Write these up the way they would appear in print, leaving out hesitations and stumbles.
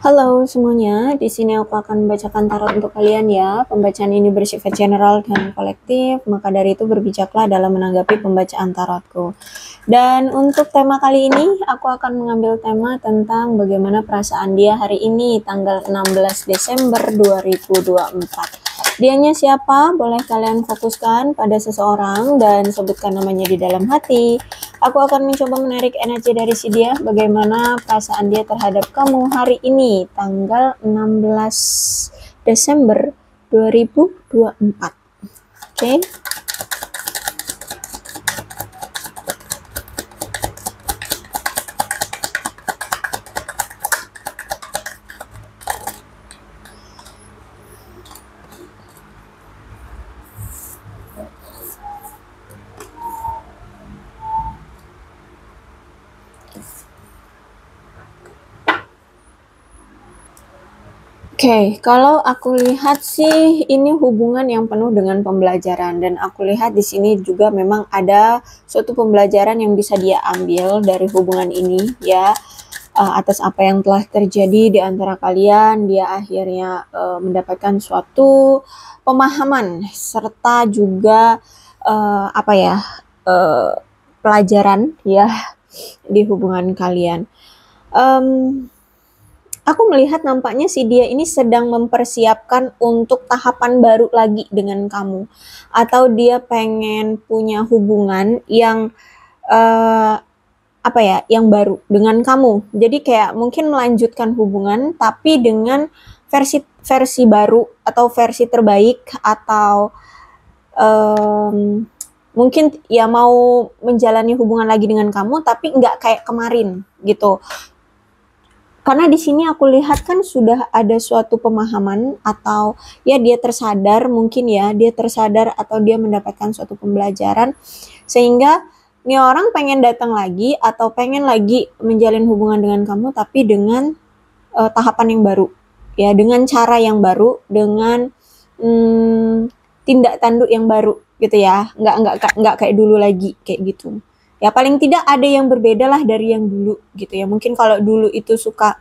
Halo semuanya, di sini aku akan membacakan tarot untuk kalian ya. Pembacaan ini bersifat general dan kolektif, maka dari itu berbijaklah dalam menanggapi pembacaan tarotku. Dan untuk tema kali ini, aku akan mengambil tema tentang bagaimana perasaan dia hari ini, tanggal 16 Desember 2024. Dianya siapa? Boleh kalian fokuskan pada seseorang dan sebutkan namanya di dalam hati. Aku akan mencoba menarik energi dari si dia, bagaimana perasaan dia terhadap kamu hari ini, tanggal 16 Desember 2024. Oke. Oke, kalau aku lihat sih ini hubungan yang penuh dengan pembelajaran dan aku lihat di sini juga memang ada suatu pembelajaran yang bisa dia ambil dari hubungan ini ya, atas apa yang telah terjadi di antara kalian. Dia akhirnya mendapatkan suatu pemahaman serta juga apa ya, pelajaran ya di hubungan kalian. Aku melihat nampaknya si dia ini sedang mempersiapkan untuk tahapan baru lagi dengan kamu. Atau dia pengen punya hubungan yang apa ya, yang baru dengan kamu. Jadi kayak mungkin melanjutkan hubungan tapi dengan versi baru atau versi terbaik atau mungkin ya mau menjalani hubungan lagi dengan kamu tapi nggak kayak kemarin gitu. Karena di sini aku lihat kan sudah ada suatu pemahaman atau ya dia tersadar mungkin ya, dia tersadar atau dia mendapatkan suatu pembelajaran sehingga nih orang pengen datang lagi atau pengen lagi menjalin hubungan dengan kamu tapi dengan tahapan yang baru. Ya, dengan cara yang baru, dengan tindak tanduk yang baru gitu ya. Nggak kayak dulu lagi kayak gitu. Ya paling tidak ada yang berbeda lah dari yang dulu gitu ya. Mungkin kalau dulu itu suka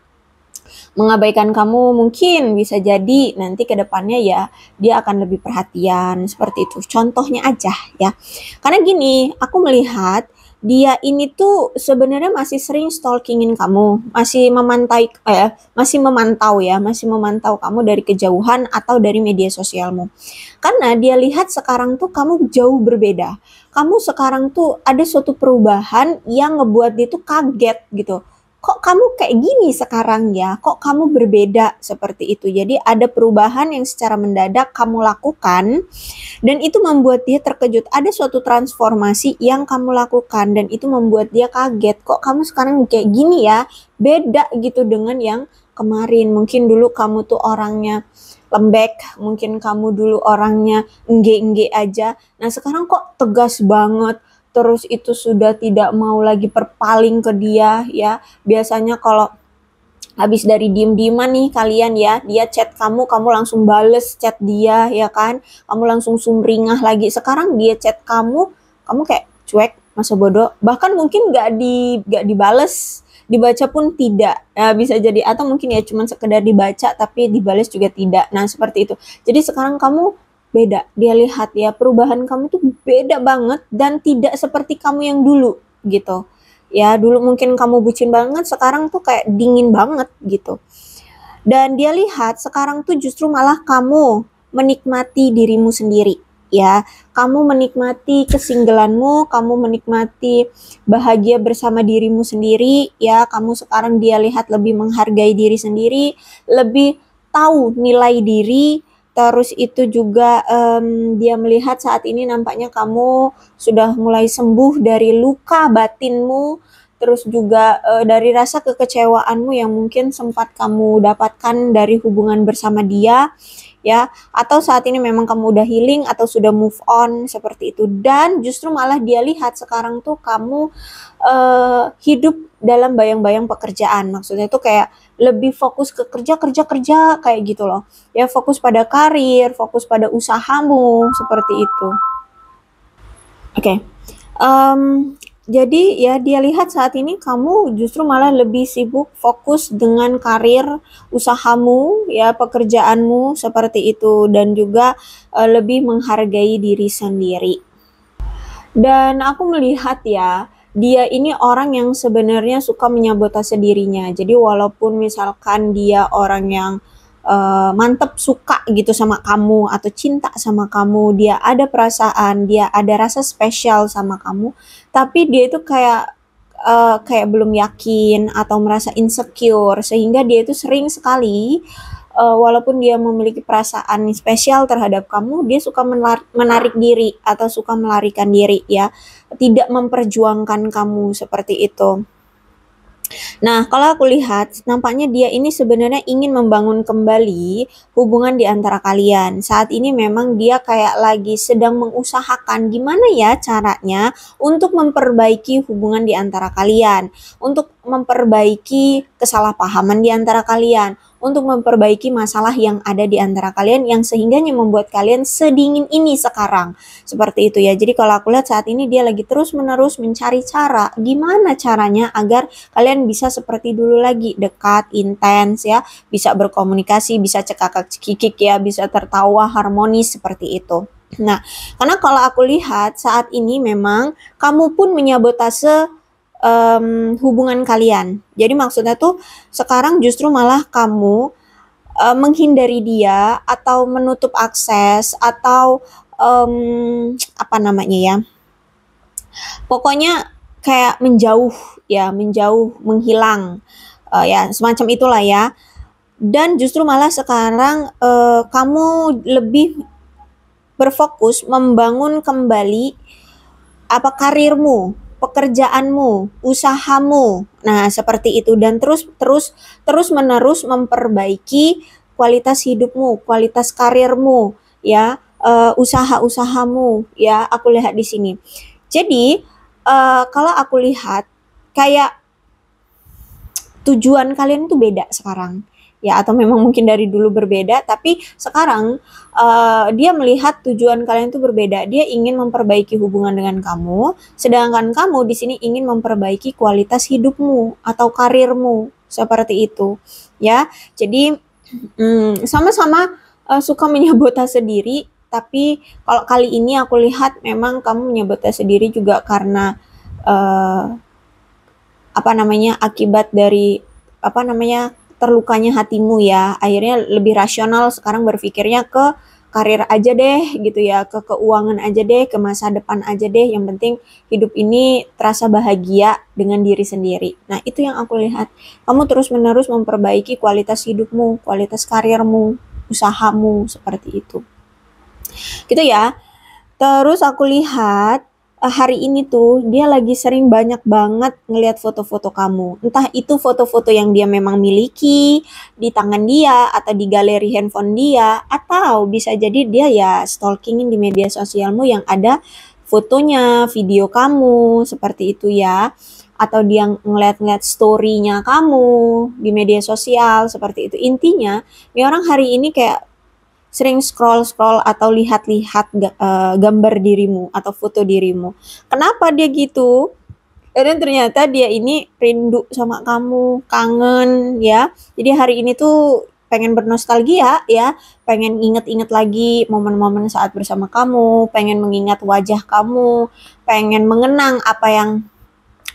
mengabaikan kamu, mungkin bisa jadi nanti ke depannya ya dia akan lebih perhatian seperti itu. Contohnya aja ya. Karena gini, aku melihat dia ini tuh sebenarnya masih sering stalkingin kamu, masih memantau kamu dari kejauhan atau dari media sosialmu. Karena dia lihat sekarang tuh kamu jauh berbeda. Kamu sekarang tuh ada suatu perubahan yang ngebuat dia tuh kaget gitu. Kok kamu kayak gini sekarang ya? Kok kamu berbeda seperti itu? Jadi ada perubahan yang secara mendadak kamu lakukan dan itu membuat dia terkejut. Ada suatu transformasi yang kamu lakukan dan itu membuat dia kaget. Kok kamu sekarang kayak gini ya? Beda gitu dengan yang kemarin. Mungkin dulu kamu tuh orangnya lembek, mungkin kamu dulu orangnya engge-engge aja. Nah sekarang kok tegas banget, terus itu sudah tidak mau lagi berpaling ke dia ya. Biasanya kalau habis dari diem-dieman nih kalian ya, dia chat kamu, kamu langsung bales chat dia ya kan, kamu langsung sumringah lagi. Sekarang dia chat kamu, kamu kayak cuek, masa bodoh, bahkan mungkin gak dibales, dibaca pun tidak. Nah, bisa jadi atau mungkin ya cuma sekedar dibaca tapi dibales juga tidak. Nah seperti itu. Jadi sekarang kamu beda, dia lihat ya perubahan kamu tuh beda banget dan tidak seperti kamu yang dulu gitu ya. Dulu mungkin kamu bucin banget, sekarang tuh kayak dingin banget gitu. Dan dia lihat sekarang tuh justru malah kamu menikmati dirimu sendiri ya. Kamu menikmati kesinggelanmu, kamu menikmati bahagia bersama dirimu sendiri ya. Kamu sekarang dia lihat lebih menghargai diri sendiri, lebih tahu nilai diri. Terus itu juga dia melihat saat ini nampaknya kamu sudah mulai sembuh dari luka batinmu, terus juga dari rasa kekecewaanmu yang mungkin sempat kamu dapatkan dari hubungan bersama dia ya, atau saat ini memang kamu udah healing atau sudah move on seperti itu. Dan justru malah dia lihat sekarang tuh kamu hidup dalam bayang-bayang pekerjaan. Maksudnya tuh kayak lebih fokus ke kerja kayak gitu loh ya, fokus pada karir, fokus pada usahamu seperti itu. Oke. Jadi ya dia lihat saat ini kamu justru malah lebih sibuk fokus dengan karir, usahamu, ya pekerjaanmu seperti itu dan juga lebih menghargai diri sendiri. Dan aku melihat ya, dia ini orang yang sebenarnya suka menyabotase dirinya. Jadi walaupun misalkan dia orang yang mantep suka gitu sama kamu atau cinta sama kamu, dia ada perasaan, dia ada rasa spesial sama kamu, tapi dia itu kayak belum yakin atau merasa insecure sehingga dia itu sering sekali walaupun dia memiliki perasaan spesial terhadap kamu, dia suka menarik diri atau suka melarikan diri ya, tidak memperjuangkan kamu seperti itu. Nah, kalau aku lihat, nampaknya dia ini sebenarnya ingin membangun kembali hubungan di antara kalian. Saat ini memang dia kayak lagi sedang mengusahakan gimana ya caranya untuk memperbaiki hubungan di antara kalian, untuk memperbaiki kesalahpahaman di antara kalian, untuk memperbaiki masalah yang ada di antara kalian yang sehingganya membuat kalian sedingin ini sekarang. Seperti itu ya. Jadi kalau aku lihat saat ini dia lagi terus-menerus mencari cara gimana caranya agar kalian bisa seperti dulu lagi, dekat, intens ya, bisa berkomunikasi, bisa cekakak-cekikik ya, bisa tertawa harmonis seperti itu. Nah, karena kalau aku lihat saat ini memang kamu pun menyabotase hubungan kalian. Jadi maksudnya tuh sekarang justru malah kamu menghindari dia atau menutup akses atau apa namanya ya, pokoknya kayak menjauh ya, menjauh, menghilang, ya semacam itulah ya. Dan justru malah sekarang kamu lebih berfokus membangun kembali apa karirmu, pekerjaanmu, usahamu. Nah, seperti itu dan terus menerus memperbaiki kualitas hidupmu, kualitas karirmu ya, usaha-usahamu ya, aku lihat di sini. Jadi, kalau aku lihat kayak tujuan kalian tuh beda sekarang ya, atau memang mungkin dari dulu berbeda tapi sekarang dia melihat tujuan kalian tuh berbeda. Dia ingin memperbaiki hubungan dengan kamu, sedangkan kamu di sini ingin memperbaiki kualitas hidupmu atau karirmu seperti itu ya. Jadi sama-sama suka menyabotase diri, tapi kalau kali ini aku lihat memang kamu menyabotase diri juga karena apa namanya, akibat dari apa namanya, terlukanya hatimu ya. Akhirnya lebih rasional sekarang berpikirnya ke karir aja deh gitu ya, ke keuangan aja deh, ke masa depan aja deh. Yang penting hidup ini terasa bahagia dengan diri sendiri. Nah, itu yang aku lihat. Kamu terus-menerus memperbaiki kualitas hidupmu, kualitas karirmu, usahamu seperti itu. Gitu ya. Terus aku lihat hari ini tuh dia lagi sering banyak banget ngelihat foto-foto kamu. Entah itu foto-foto yang dia memang miliki di tangan dia atau di galeri handphone dia, atau bisa jadi dia ya stalkingin di media sosialmu yang ada fotonya, video kamu seperti itu ya. Atau dia ngeliat-ngeliat story-nya kamu di media sosial seperti itu. Intinya, ini orang hari ini kayak sering scroll-scroll atau lihat-lihat gambar dirimu atau foto dirimu. Kenapa dia gitu? Dan ternyata dia ini rindu sama kamu, kangen ya. Jadi hari ini tuh pengen bernostalgia ya, pengen inget-inget lagi momen-momen saat bersama kamu, pengen mengingat wajah kamu, pengen mengenang apa yang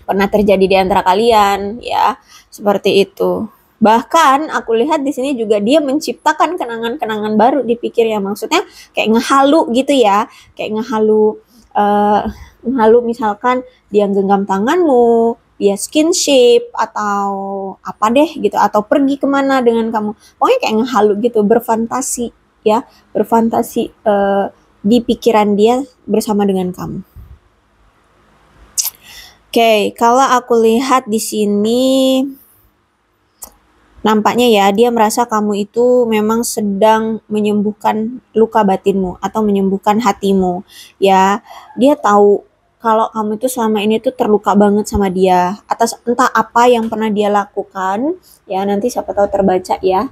pernah terjadi di antara kalian ya, seperti itu. Bahkan aku lihat di sini juga dia menciptakan kenangan-kenangan baru di pikirnya. Maksudnya kayak ngehalu gitu ya, kayak uh, ngehalu misalkan dia genggam tanganmu, dia skinship atau apa deh gitu, atau pergi kemana dengan kamu. Pokoknya kayak ngehalu gitu, berfantasi ya, berfantasi di pikiran dia bersama dengan kamu. Oke, kalau aku lihat di sini nampaknya ya dia merasa kamu itu memang sedang menyembuhkan luka batinmu atau menyembuhkan hatimu ya. Dia tahu kalau kamu itu selama ini tuh terluka banget sama dia atas entah apa yang pernah dia lakukan ya, nanti siapa tahu terbaca ya.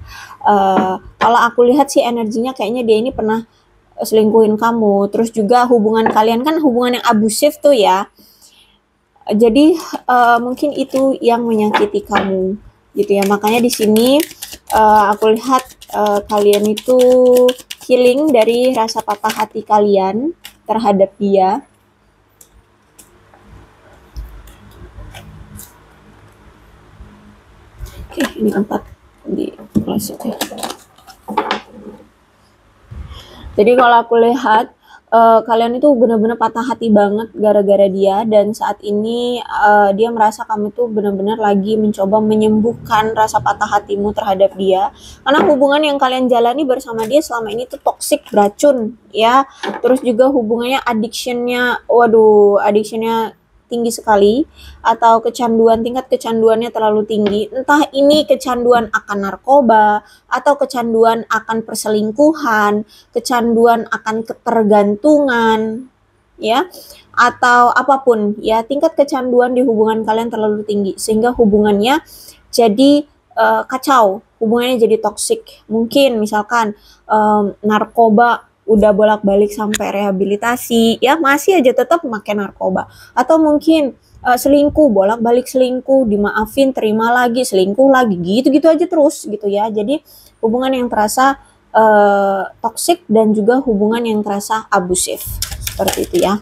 Kalau aku lihat sih energinya kayaknya dia ini pernah selingkuhin kamu, terus juga hubungan kalian kan hubungan yang abusif tuh ya. Jadi mungkin itu yang menyakiti kamu gitu ya. Makanya di sini aku lihat kalian itu healing dari rasa patah hati kalian terhadap dia. Oke, ini tempat di closet ya. Jadi kalau aku lihat kalian itu benar-benar patah hati banget gara-gara dia, dan saat ini dia merasa kamu tuh benar-benar lagi mencoba menyembuhkan rasa patah hatimu terhadap dia, karena hubungan yang kalian jalani bersama dia selama ini tuh toxic, beracun ya. Terus juga hubungannya addictionnya, waduh, addictionnya tinggi sekali, atau tingkat kecanduannya terlalu tinggi, entah ini kecanduan akan narkoba atau kecanduan akan perselingkuhan, kecanduan akan ketergantungan, ya, atau apapun ya, tingkat kecanduan di hubungan kalian terlalu tinggi sehingga hubungannya jadi kacau, hubungannya jadi toksik. Mungkin misalkan narkoba udah bolak-balik sampai rehabilitasi ya, masih aja tetap pakai narkoba, atau mungkin selingkuh, bolak-balik selingkuh, dimaafin, terima lagi, selingkuh lagi, gitu-gitu aja terus gitu ya. Jadi hubungan yang terasa toxic dan juga hubungan yang terasa abusif, seperti itu ya.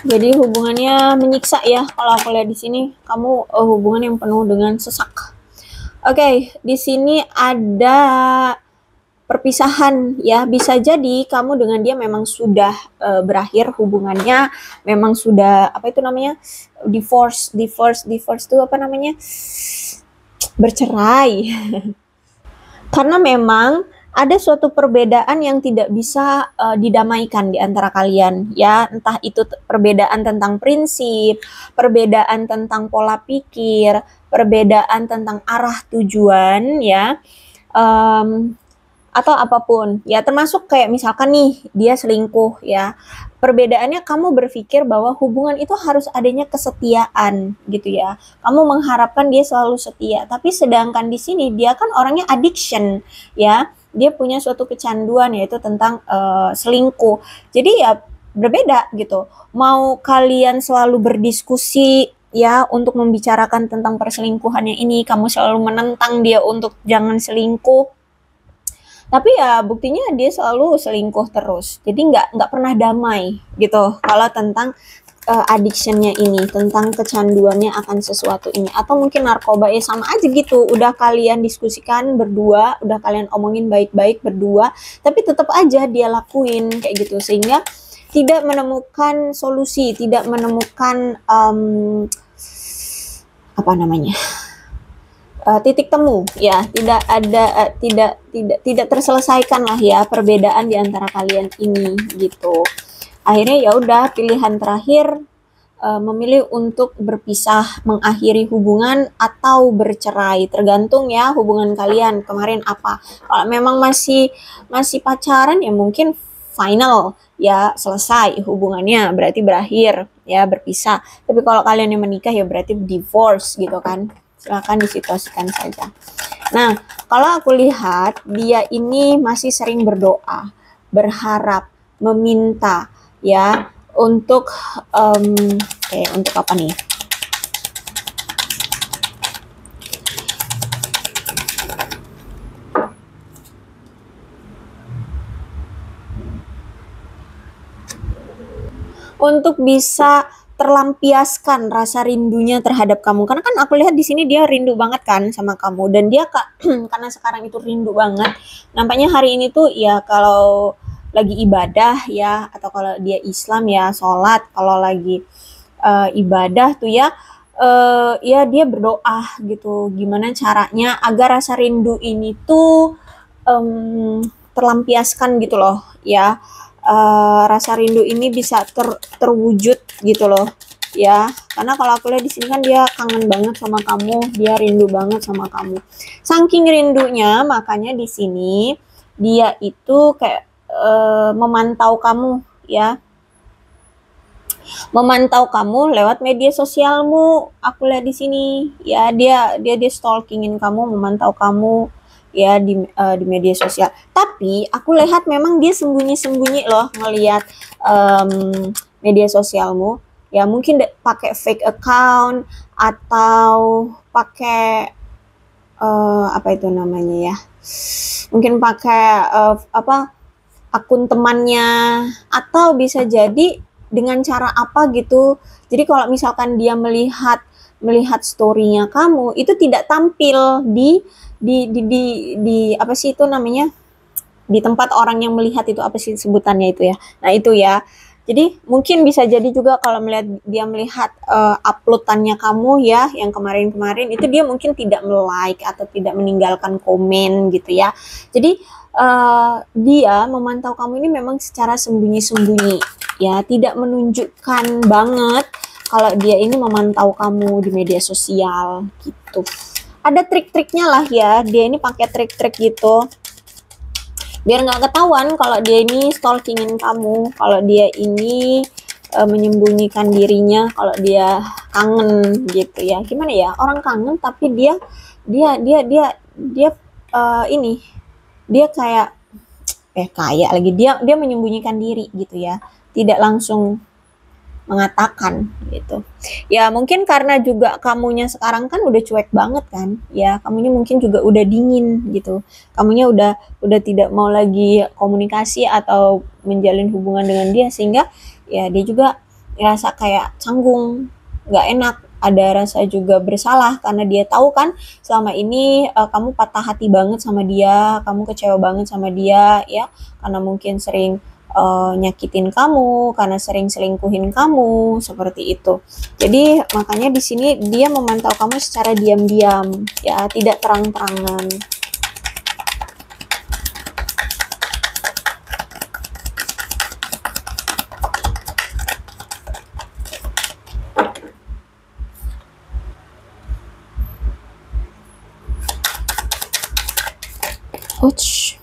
Jadi hubungannya menyiksa ya. Kalau aku lihat di sini, kamu hubungan yang penuh dengan sesak. Oke, di sini ada perpisahan ya. Bisa jadi kamu dengan dia memang sudah berakhir hubungannya, memang sudah apa itu namanya, divorce itu apa namanya, bercerai. Karena memang ada suatu perbedaan yang tidak bisa didamaikan di antara kalian ya, entah itu perbedaan tentang prinsip, perbedaan tentang pola pikir, perbedaan tentang arah tujuan ya, atau apapun ya, termasuk kayak misalkan nih dia selingkuh ya. Perbedaannya kamu berpikir bahwa hubungan itu harus adanya kesetiaan gitu ya. Kamu mengharapkan dia selalu setia, tapi sedangkan di sini dia kan orangnya addiction ya. Dia punya suatu kecanduan yaitu tentang selingkuh. Jadi ya berbeda gitu. Mau kalian selalu berdiskusi ya untuk membicarakan tentang perselingkuhannya ini, kamu selalu menentang dia untuk jangan selingkuh, tapi ya buktinya dia selalu selingkuh terus. Jadi nggak pernah damai gitu kalau tentang addictionnya ini, tentang kecanduannya akan sesuatu ini, atau mungkin narkoba ya sama aja gitu. Udah kalian diskusikan berdua, udah kalian omongin baik-baik berdua, tapi tetap aja dia lakuin kayak gitu, sehingga tidak menemukan solusi, tidak menemukan apa namanya, titik temu ya, tidak ada tidak terselesaikan lah ya perbedaan di antara kalian ini gitu. Akhirnya ya udah, pilihan terakhir memilih untuk berpisah, mengakhiri hubungan atau bercerai, tergantung ya hubungan kalian kemarin apa. Kalau memang masih pacaran ya mungkin final ya, selesai hubungannya, berarti berakhir ya, berpisah. Tapi kalau kalian yang menikah ya berarti divorce gitu kan. Silahkan disituasikan saja. Nah, kalau aku lihat dia ini masih sering berdoa, berharap, meminta ya untuk untuk apa nih? Untuk bisa terlampiaskan rasa rindunya terhadap kamu, karena kan aku lihat di sini dia rindu banget kan sama kamu, dan dia karena sekarang itu rindu banget, nampaknya hari ini tuh ya kalau lagi ibadah ya, atau kalau dia Islam ya sholat, kalau lagi ibadah tuh ya ya dia berdoa gitu, gimana caranya agar rasa rindu ini tuh terlampiaskan gitu loh ya. Rasa rindu ini bisa terwujud gitu loh ya, karena kalau aku lihat di sini kan dia kangen banget sama kamu, dia rindu banget sama kamu. Saking rindunya makanya di sini dia itu kayak memantau kamu ya, memantau kamu lewat media sosialmu. Aku lihat di sini ya, dia stalkingin kamu, memantau kamu ya di media sosial. Tapi aku lihat memang dia sembunyi-sembunyi loh ngelihat media sosialmu. Ya mungkin pakai fake account atau pakai apa itu namanya ya? Mungkin pakai apa akun temannya, atau bisa jadi dengan cara apa gitu. Jadi kalau misalkan dia melihat story-nya kamu itu tidak tampil di apa sih itu namanya, di tempat orang yang melihat itu, apa sih sebutannya itu ya. Nah itu ya, jadi mungkin bisa jadi juga kalau melihat uploadannya kamu ya yang kemarin-kemarin itu, dia mungkin tidak like atau tidak meninggalkan komen gitu ya. Jadi dia memantau kamu ini memang secara sembunyi-sembunyi ya, tidak menunjukkan banget kalau dia ini memantau kamu di media sosial gitu. Ada trik-triknya lah ya, dia ini pakai trik-trik gitu biar nggak ketahuan kalau dia ini stalkingin kamu, kalau dia ini menyembunyikan dirinya, kalau dia kangen gitu ya. Gimana ya, orang kangen tapi dia ini dia kayak lagi dia menyembunyikan diri gitu ya, tidak langsung mengatakan gitu. Ya mungkin karena juga kamunya sekarang kan udah cuek banget kan, ya kamunya mungkin juga udah dingin gitu. Kamunya udah tidak mau lagi komunikasi atau menjalin hubungan dengan dia, sehingga ya dia juga ngerasa kayak canggung, nggak enak, ada rasa juga bersalah karena dia tahu kan selama ini kamu patah hati banget sama dia, kamu kecewa banget sama dia ya, karena mungkin sering nyakitin kamu, karena sering selingkuhin kamu, seperti itu. Jadi makanya di sini dia memantau kamu secara diam-diam, ya tidak terang-terangan. Ouch.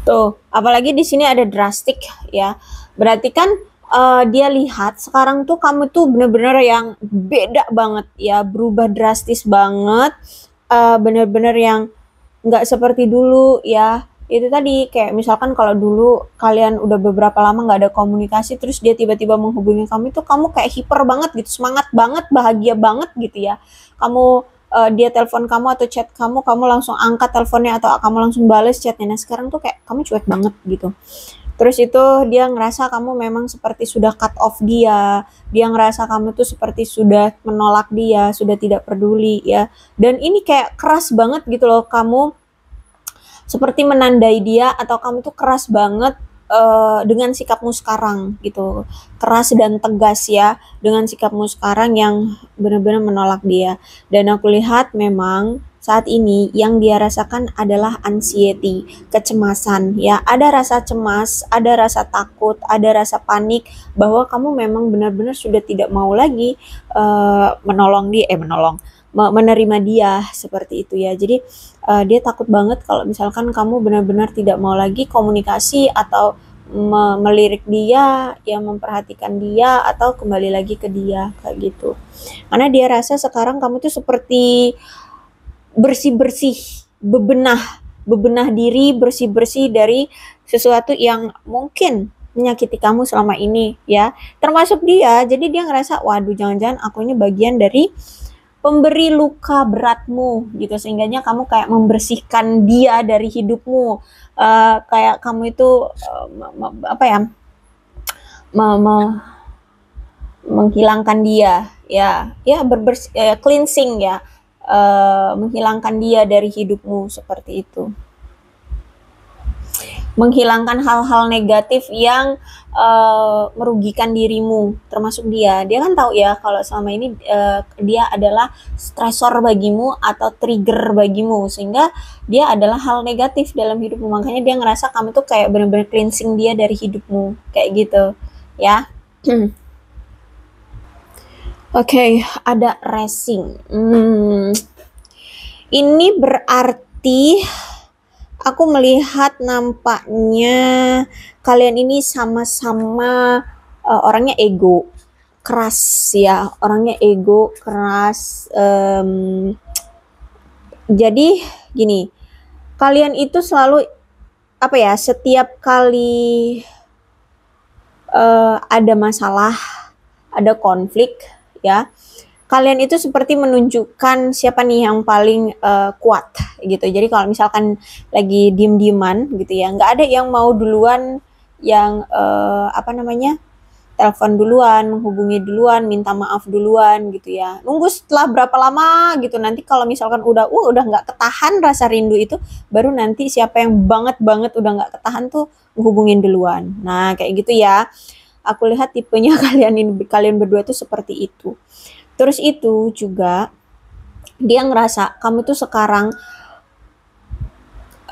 Tuh, apalagi di sini ada drastik ya. Berarti kan dia lihat sekarang tuh kamu tuh bener-bener yang beda banget ya, berubah drastis banget, bener-bener yang nggak seperti dulu ya. Itu tadi kayak misalkan kalau dulu kalian udah beberapa lama nggak ada komunikasi, terus dia tiba-tiba menghubungi kamu, itu kamu kayak hiper banget gitu, semangat banget, bahagia banget gitu ya. Kamu dia telepon kamu atau chat kamu langsung angkat teleponnya atau kamu langsung bales chatnya. Nah sekarang tuh kayak kamu cuek banget gitu. Terus itu dia ngerasa kamu memang seperti sudah cut off dia ngerasa kamu tuh seperti sudah menolak dia, sudah tidak peduli ya. Dan ini kayak keras banget gitu loh, kamu seperti menandai dia, atau kamu tuh keras banget dengan sikapmu sekarang gitu, keras dan tegas ya dengan sikapmu sekarang yang benar-benar menolak dia. Dan aku lihat memang saat ini yang dia rasakan adalah anxiety, kecemasan ya, ada rasa cemas, ada rasa takut, ada rasa panik bahwa kamu memang benar-benar sudah tidak mau lagi menerima dia, seperti itu ya. Jadi dia takut banget kalau misalkan kamu benar-benar tidak mau lagi komunikasi atau melirik dia, yang memperhatikan dia, atau kembali lagi ke dia kayak gitu. Karena dia rasa sekarang kamu tuh seperti bersih-bersih, bebenah diri, bersih-bersih dari sesuatu yang mungkin menyakiti kamu selama ini ya, termasuk dia. Jadi dia ngerasa, waduh jangan-jangan aku ini bagian dari pemberi luka beratmu gitu, sehingganya kamu kayak membersihkan dia dari hidupmu, kayak kamu itu apa ya, menghilangkan dia ya, cleansing ya, menghilangkan dia dari hidupmu, seperti itu, menghilangkan hal-hal negatif yang merugikan dirimu, termasuk dia kan tahu ya kalau selama ini dia adalah stresor bagimu atau trigger bagimu, sehingga dia adalah hal negatif dalam hidupmu. Makanya dia ngerasa kamu tuh kayak benar-benar cleansing dia dari hidupmu kayak gitu ya. Oke, ada racing. Ini berarti aku melihat nampaknya kalian ini sama-sama orangnya ego keras ya, orangnya ego keras. Jadi gini, kalian itu selalu apa ya, setiap kali ada masalah, ada konflik ya, kalian itu seperti menunjukkan siapa nih yang paling kuat gitu. Jadi kalau misalkan lagi diem-dieman gitu ya, nggak ada yang mau duluan yang apa namanya, telepon duluan, menghubungi duluan, minta maaf duluan gitu ya. Nunggu setelah berapa lama gitu, nanti kalau misalkan udah nggak ketahan rasa rindu itu, baru nanti siapa yang banget udah nggak ketahan tuh menghubungin duluan. Nah kayak gitu ya. Aku lihat tipenya kalian berdua tuh seperti itu. Terus itu juga dia ngerasa kamu tuh sekarang,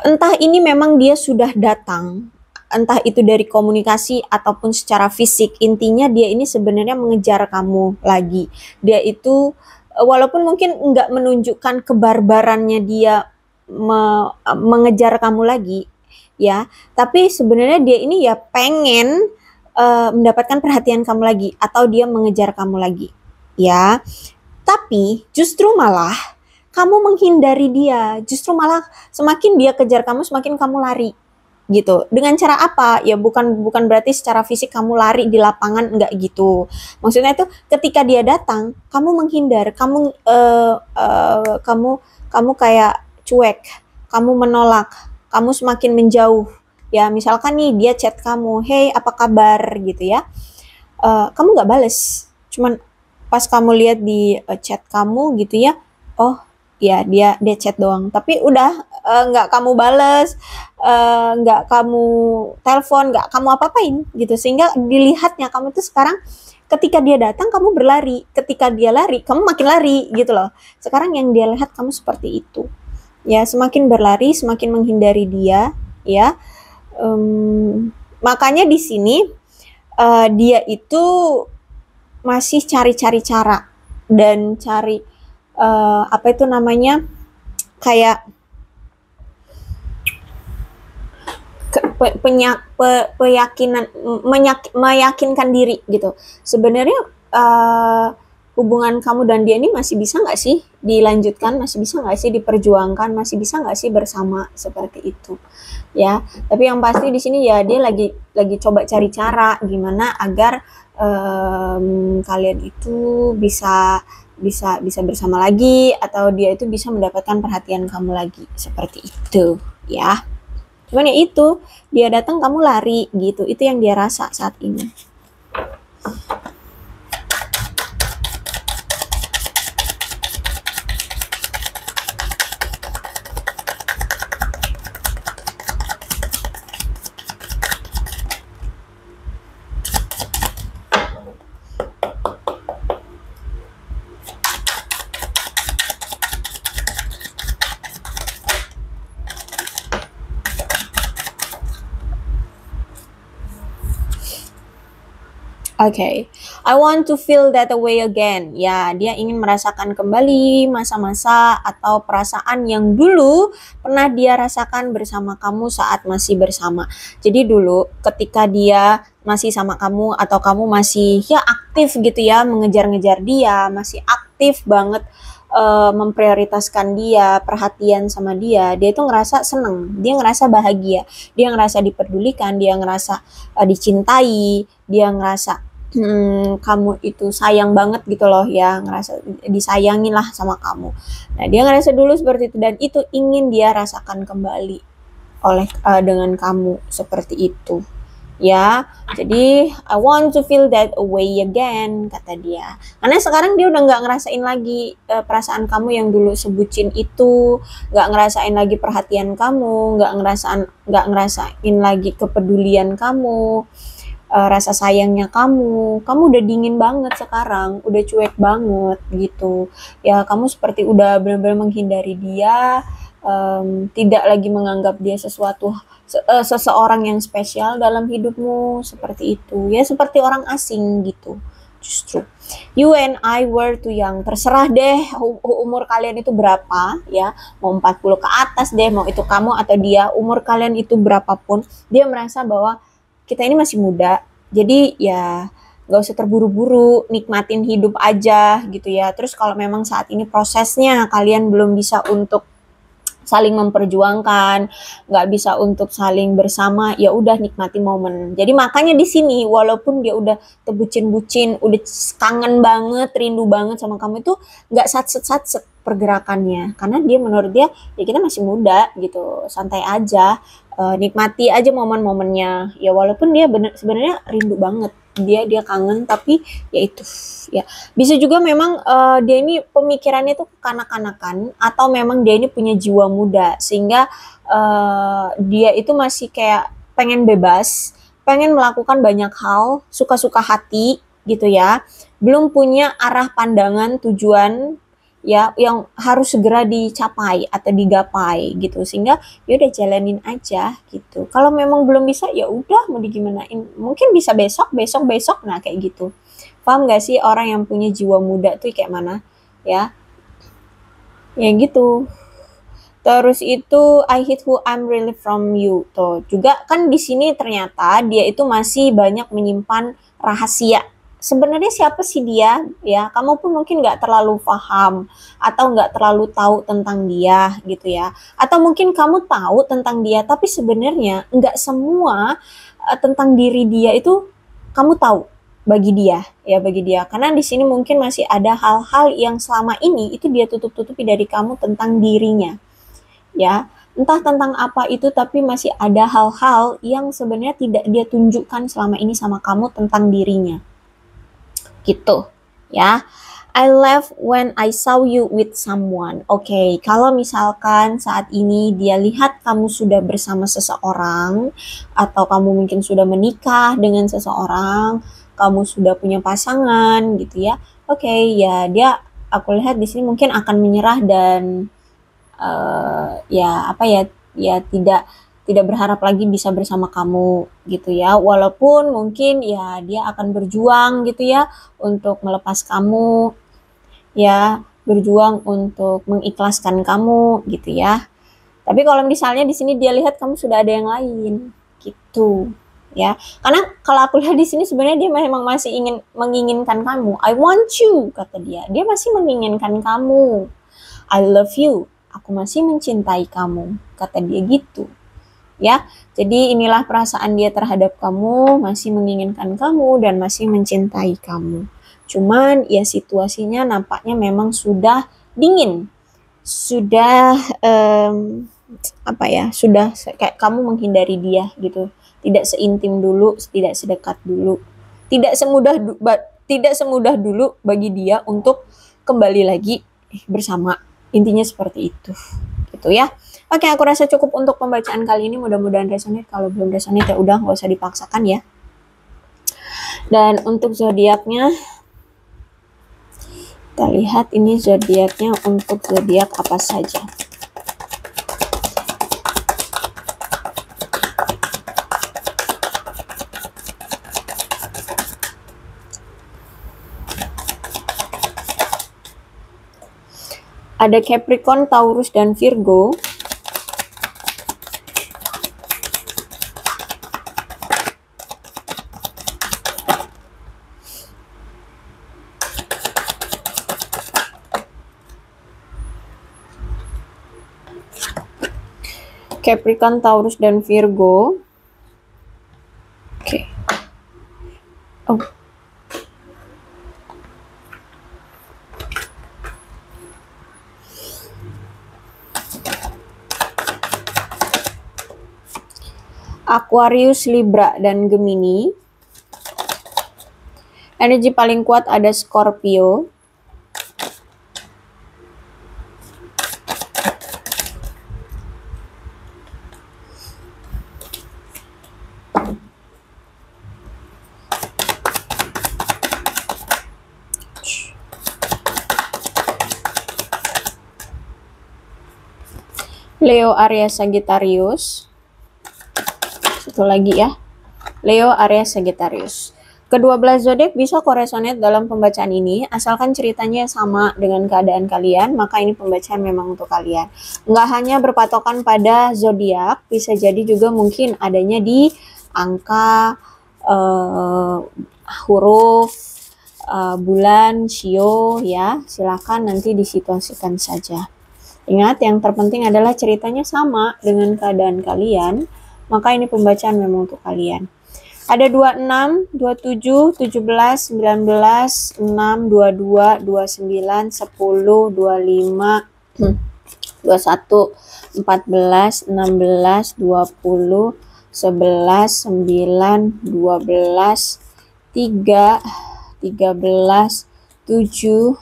entah ini memang dia sudah datang, entah itu dari komunikasi ataupun secara fisik, intinya dia ini sebenarnya mengejar kamu lagi. Dia itu walaupun mungkin nggak menunjukkan kebarbarannya dia mengejar kamu lagi ya, tapi sebenarnya dia ini ya pengen mendapatkan perhatian kamu lagi, atau dia mengejar kamu lagi ya. Tapi justru malah kamu menghindari dia, justru malah semakin dia kejar kamu, semakin kamu lari gitu. Dengan cara apa? Ya bukan berarti secara fisik kamu lari di lapangan, enggak gitu. Maksudnya itu ketika dia datang, kamu menghindar, kamu kayak cuek, kamu menolak, kamu semakin menjauh. Ya misalkan nih dia chat kamu, hey apa kabar gitu ya. Kamu nggak bales, cuman pas kamu lihat di chat kamu gitu ya, oh ya dia chat doang, tapi udah nggak kamu bales, nggak kamu telepon, nggak kamu apa-apain gitu, sehingga dilihatnya kamu tuh sekarang ketika dia datang kamu berlari, ketika dia lari kamu makin lari gitu loh. Sekarang yang dia lihat kamu seperti itu ya, semakin berlari, semakin menghindari dia ya. Makanya di sini dia itu masih cari-cari cara dan cari apa itu namanya, kayak meyakinkan diri gitu. Sebenarnya hubungan kamu dan dia ini masih bisa nggak sih dilanjutkan, masih bisa nggak sih diperjuangkan, masih bisa nggak sih bersama, seperti itu ya. Tapi yang pasti di sini ya dia lagi coba cari cara gimana agar kalian itu bisa bersama lagi, atau dia itu bisa mendapatkan perhatian kamu lagi, seperti itu ya. Cuman ya itu, dia datang kamu lari gitu, itu yang dia rasa saat ini. Okay, I want to feel that way again. Ya, dia ingin merasakan kembali masa-masa atau perasaan yang dulu pernah dia rasakan bersama kamu saat masih bersama. Jadi dulu ketika dia masih sama kamu, atau kamu masih ya aktif gitu ya, mengejar-ngejar dia, masih aktif banget memprioritaskan dia, perhatian sama dia itu ngerasa seneng, dia ngerasa bahagia, dia ngerasa diperdulikan, dia ngerasa dicintai, dia ngerasa kamu itu sayang banget gitu loh ya, ngerasa disayangin lah sama kamu. Nah dia ngerasa dulu seperti itu, dan itu ingin dia rasakan kembali oleh dengan kamu, seperti itu ya. Jadi I want to feel that way again, kata dia. Karena sekarang dia udah nggak ngerasain lagi perasaan kamu yang dulu sebucin itu, nggak ngerasain lagi perhatian kamu, nggak ngerasain lagi kepedulian kamu, rasa sayangnya kamu udah dingin banget sekarang, udah cuek banget gitu ya. Kamu seperti udah benar-benar menghindari dia, tidak lagi menganggap dia seseorang yang spesial dalam hidupmu, seperti itu ya, seperti orang asing gitu. justru. You and I were too young. Terserah deh umur kalian itu berapa ya. Mau 40 ke atas deh, mau itu kamu atau dia, umur kalian itu berapapun, dia merasa bahwa kita ini masih muda. Jadi ya gak usah terburu-buru, nikmatin hidup aja gitu ya. Terus kalau memang saat ini prosesnya kalian belum bisa untuk saling memperjuangkan, nggak bisa untuk saling bersama, ya udah nikmati momen. Jadi makanya di sini walaupun dia udah tebucin-bucin, udah kangen banget, rindu banget sama kamu, itu nggak satset pergerakannya, karena dia menurut dia ya kita masih muda gitu, santai aja, nikmati aja momen-momennya. Ya walaupun dia sebenarnya rindu banget, dia kangen, tapi ya itu ya bisa juga memang dia ini pemikirannya tuh kanak-kanakan, atau memang dia ini punya jiwa muda sehingga dia itu masih kayak pengen bebas, pengen melakukan banyak hal, suka-suka hati gitu ya, belum punya arah pandangan tujuan ya yang harus segera dicapai atau digapai gitu, sehingga ya udah jalanin aja gitu. Kalau memang belum bisa ya udah mau digimanain, mungkin bisa besok nah kayak gitu. Paham gak sih orang yang punya jiwa muda tuh kayak mana ya? Ya gitu. Terus itu I hate who I'm really from you. Tuh juga kan di sini ternyata dia itu masih banyak menyimpan rahasia. Sebenarnya siapa sih dia ya? Kamu pun mungkin nggak terlalu paham atau nggak terlalu tahu tentang dia gitu ya. Atau mungkin kamu tahu tentang dia tapi sebenarnya nggak semua tentang diri dia itu kamu tahu bagi dia ya, bagi dia. Karena di sini mungkin masih ada hal-hal yang selama ini itu dia tutup-tutupi dari kamu tentang dirinya. Ya, entah tentang apa itu, tapi masih ada hal-hal yang sebenarnya tidak dia tunjukkan selama ini sama kamu tentang dirinya. Gitu, ya. I left when I saw you with someone. Oke, kalau misalkan saat ini dia lihat kamu sudah bersama seseorang, atau kamu mungkin sudah menikah dengan seseorang, kamu sudah punya pasangan gitu ya. Oke, ya dia, aku lihat di sini mungkin akan menyerah dan ya apa ya, ya tidak berharap lagi bisa bersama kamu gitu ya, walaupun mungkin ya dia akan berjuang gitu ya untuk melepas kamu ya, berjuang untuk mengikhlaskan kamu gitu ya. Tapi kalau misalnya di sini dia lihat kamu sudah ada yang lain gitu ya, karena kalau aku lihat di sini sebenarnya dia memang masih menginginkan kamu. I want you, kata dia masih menginginkan kamu. I love you, aku masih mencintai kamu, kata dia gitu ya. Jadi inilah perasaan dia terhadap kamu, masih menginginkan kamu dan masih mencintai kamu. Cuman ya situasinya nampaknya memang sudah dingin, sudah apa ya, sudah kayak kamu menghindari dia gitu, tidak seintim dulu, tidak sedekat dulu, tidak semudah dulu bagi dia untuk kembali lagi bersama. Intinya seperti itu gitu ya. Oke, aku rasa cukup untuk pembacaan kali ini, mudah-mudahan resonate. Kalau belum resonate ya udah, nggak usah dipaksakan ya. Dan untuk zodiaknya, kita lihat ini zodiaknya untuk zodiak apa saja. Ada Capricorn, Taurus, dan Virgo. Capricorn, Taurus, dan Virgo. Oke. Oh. Aquarius, Libra, dan Gemini. Energi paling kuat ada Scorpio. Leo, Aries, Sagittarius. Satu lagi ya, Leo, Aries, Sagittarius. Kedua belas zodiak bisa koresonate dalam pembacaan ini, asalkan ceritanya sama dengan keadaan kalian, maka ini pembacaan memang untuk kalian. Nggak hanya berpatokan pada zodiak, bisa jadi juga mungkin adanya di angka, huruf, bulan, shio ya. Silahkan nanti disituasikan saja. Ingat, yang terpenting adalah ceritanya sama dengan keadaan kalian, maka ini pembacaan memang untuk kalian. Ada 26, 27, 17, 19, 6, 22, 29, 10, 25, 21, 14, 16, 20, 11, 9, 12, 3, 13, 7,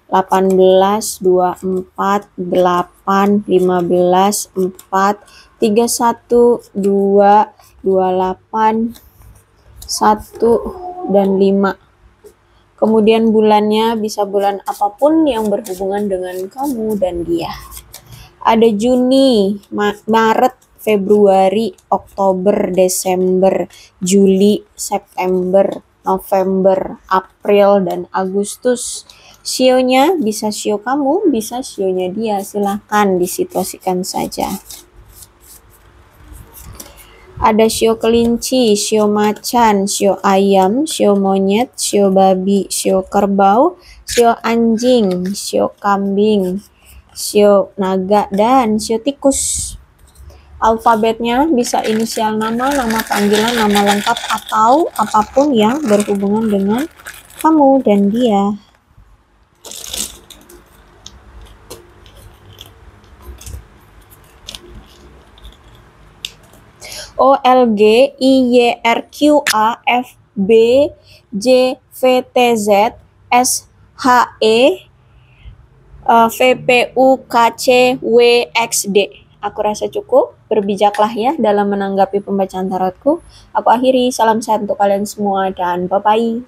18, 24, 8, 15, 4, 31, 2, 28, 1, dan 5. Kemudian bulannya bisa bulan apapun yang berhubungan dengan kamu dan dia. Ada Juni, Maret, Februari, Oktober, Desember, Juli, September, November, April, dan Agustus. Shio-nya bisa shio kamu, bisa shio-nya dia. Silahkan disituasikan saja. Ada shio kelinci, shio macan, shio ayam, shio monyet, shio babi, shio kerbau, shio anjing, shio kambing, shio naga, dan shio tikus. Alfabetnya bisa inisial nama, nama panggilan, nama lengkap, atau apapun yang berhubungan dengan kamu dan dia. O, L, G, I, Y, R, Q, A, F, B, J, V, T, Z, S, H, E, V, P, U, K, C, W, X, D. Aku rasa cukup, berbijaklah ya dalam menanggapi pembacaan tarotku. Aku akhiri, salam sehat untuk kalian semua dan bye-bye.